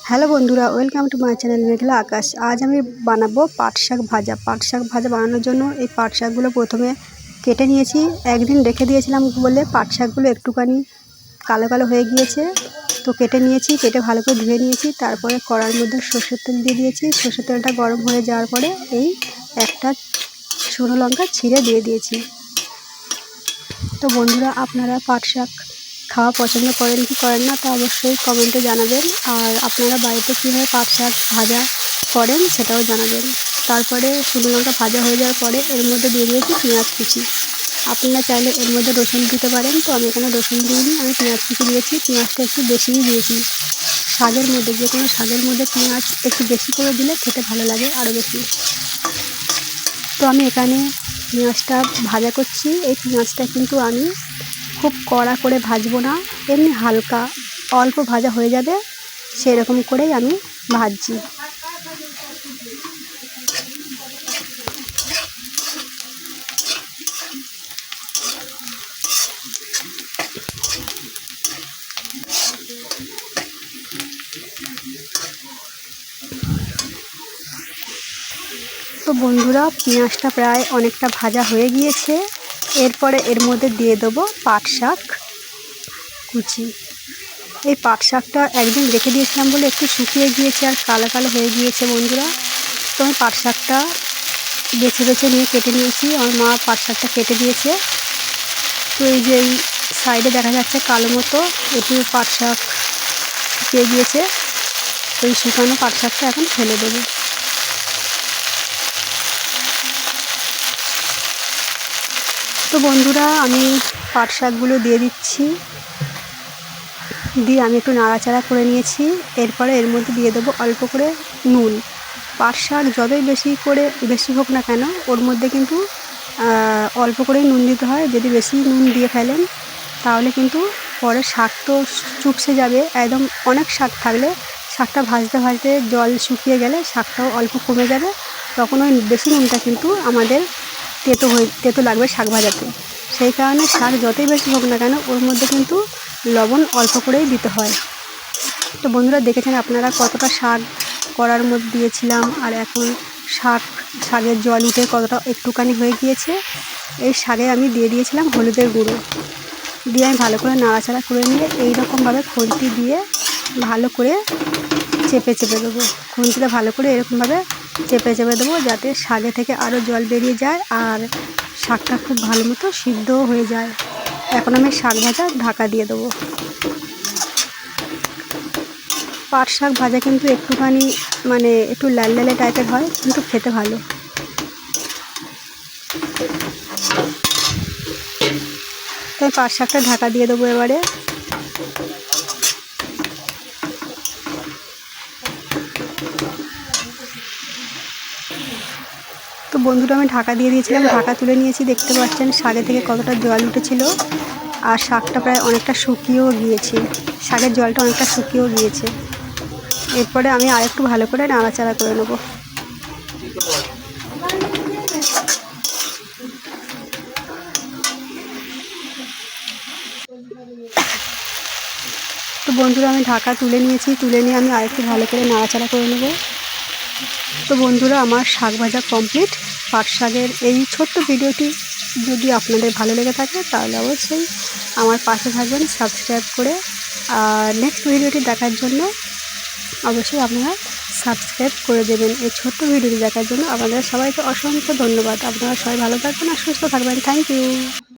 Hello বন্ধুরা, welcome to my channel মেঘলা আকাশ। আজ আমি বানাবো পাট শাক ভাজা। পাট শাক ভাজা বানানোর জন্য এই পাট শাকগুলো প্রথমে কেটে নিয়েছি। একদিন রেখে দিয়েছিলাম বলে পাট শাকগুলো একটুখানি কালো কালো হয়ে গিয়েছে, তো কেটে নিয়েছি। কেটে ভালো করে ধুয়ে নিয়েছি। তারপরে কড়াইয়ের মধ্যে সরষের তেল দিয়ে দিয়েছি। সরষের তেলটা গরম হয়ে যাওয়ার পরে এই একটা শুকনো লঙ্কা ছিঁড়ে দিয়ে দিয়েছি। তো বন্ধুরা, আপনারা পাট শাক খাওয়া পছন্দ করেন কি করেন না তা অবশ্যই কমেন্টে জানাবেন। আর আপনারা বাড়িতে কীভাবে পাট শাক ভাজা করেন সেটাও জানাবেন। তারপরে শুকনো লঙ্কা ভাজা হয়ে যাওয়ার পরে এর মধ্যে দিয়ে দিয়েছি পেঁয়াজ কুচি। আপনারা চাইলে এর মধ্যে রসুন দিতে পারেন, তো আমি এখানে রসুন দিইনি, আমি পেঁয়াজ কুচি দিয়েছি। পেঁয়াজটা একটু বেশিই দিয়েছি। শাকের মধ্যে যে কোনো শাকের মধ্যে পেঁয়াজ একটু বেশি করে দিলে খেতে ভালো লাগে আরও বেশি। তো আমি এখানে পেঁয়াজটা ভাজা করছি। এই পেঁয়াজটা কিন্তু আমি খুব কড়া করে ভাজবো না, এমনি হালকা অল্প ভাজা হয়ে যাবে সেরকম করেই আমি ভাজছি। তো বন্ধুরা, পেঁয়াজটা প্রায় অনেকটা ভাজা হয়ে গিয়েছে। এরপরে এর মধ্যে দিয়ে দেবো পাট শাক কুচি। এই পাট শাকটা একদিন রেখে দিয়েছিলাম বলে একটু শুকিয়ে গিয়েছে আর কালো কালো হয়ে গিয়েছে বন্ধুরা। তো আমি পাট শাকটা বেছে বেছে নিয়ে কেটে নিয়েছি। আমার মা পাট শাকটা কেটে দিয়েছে। তো এই যে এই সাইডে দেখা যাচ্ছে কালো মতো, এটি পাট শাক শুকিয়ে গিয়েছে। এই শুকানো পাট শাকটা এখন ফেলে দেবো। তো বন্ধুরা, আমি পাট শাকগুলো দিয়ে দিচ্ছি, দিয়ে আমি একটু নাড়াচাড়া করে নিয়েছি। এরপরে এর মধ্যে দিয়ে দেবো অল্প করে নুন। পাট শাক যতই বেশি হোক না কেন, ওর মধ্যে কিন্তু অল্প করেই নুন দিতে হয়। যদি বেশি নুন দিয়ে ফেলেন তাহলে কিন্তু পরে শাক তো চুপসে যাবে একদম। অনেক শাক থাকলে শাকটা ভাজতে ভাজতে জল শুকিয়ে গেলে শাকটাও অল্প কমে যাবে, তখন ওই বেশি নুনটা কিন্তু আমাদের তেতো লাগবে শাক ভাজাতে। সেই কারণে শাক যতই বেশি হোক না কেন ওর মধ্যে কিন্তু লবণ অল্প করেই দিতে হয়। তো বন্ধুরা, দেখেছেন আপনারা কতটা শাক কড়ার মধ্যে দিয়েছিলাম, আর এখন শাকের জল উঠে কতটা একটুখানি হয়ে গিয়েছে। এই শাকে আমি দিয়ে দিয়েছিলাম হলুদের গুঁড়ো, দিয়ে আমি ভালো করে নাড়াচাড়া করে নিয়ে এইরকমভাবে খুন্তি দিয়ে ভালো করে চেপে দেবো। খুন্তিটা ভালো করে এরকমভাবে চেপে দেবো, যাতে শাকে থেকে আরও জল বেরিয়ে যায় আর শাকটা খুব ভালো মতো সিদ্ধও হয়ে যায়। এখন আমি শাক ভাজা ঢাকা দিয়ে দেবো। পাট শাক ভাজা কিন্তু একটুখানি একটু লাল লালে টাইপের হয়, কিন্তু খেতে ভালো। তাই পাট শাকটা ঢাকা দিয়ে দেবো এবারে। তো বন্ধুরা, আমি ঢাকা দিয়ে দিয়েছিলাম, ঢাকা তুলে নিয়েছি। দেখতে পাচ্ছেন শাকে থেকে কতটা জল উঠেছিল, আর শাকটা প্রায় অনেকটা শুকিয়েও গিয়েছে। শাকের জলটা অনেকটা শুকিয়েও গিয়েছে। এরপরে আমি আরেকটু ভালো করে নাড়াচাড়া করে নেব। তো বন্ধুরা, আমি ঢাকা তুলে নিয়েছি। তুলে নিয়ে আমি আরেকটু ভালো করে নাড়াচাড়া করে নেব। তো বন্ধুরা, আমার শাক ভাজা কমপ্লিট। পাট শাকের এই ছোট্ট ভিডিওটি যদি আপনাদের ভালো লেগে থাকে তাহলে অবশ্যই আমার পাশে থাকবেন সাবস্ক্রাইব করে। আর নেক্সট ভিডিওটি দেখার জন্য অবশ্যই আপনারা সাবস্ক্রাইব করে দেবেন। এই ছোট্ট ভিডিওটি দেখার জন্য আপনাদের সবাইকে অসংখ্য ধন্যবাদ। আপনারা সবাই ভালো থাকবেন আর সুস্থ থাকবেন। Thank you.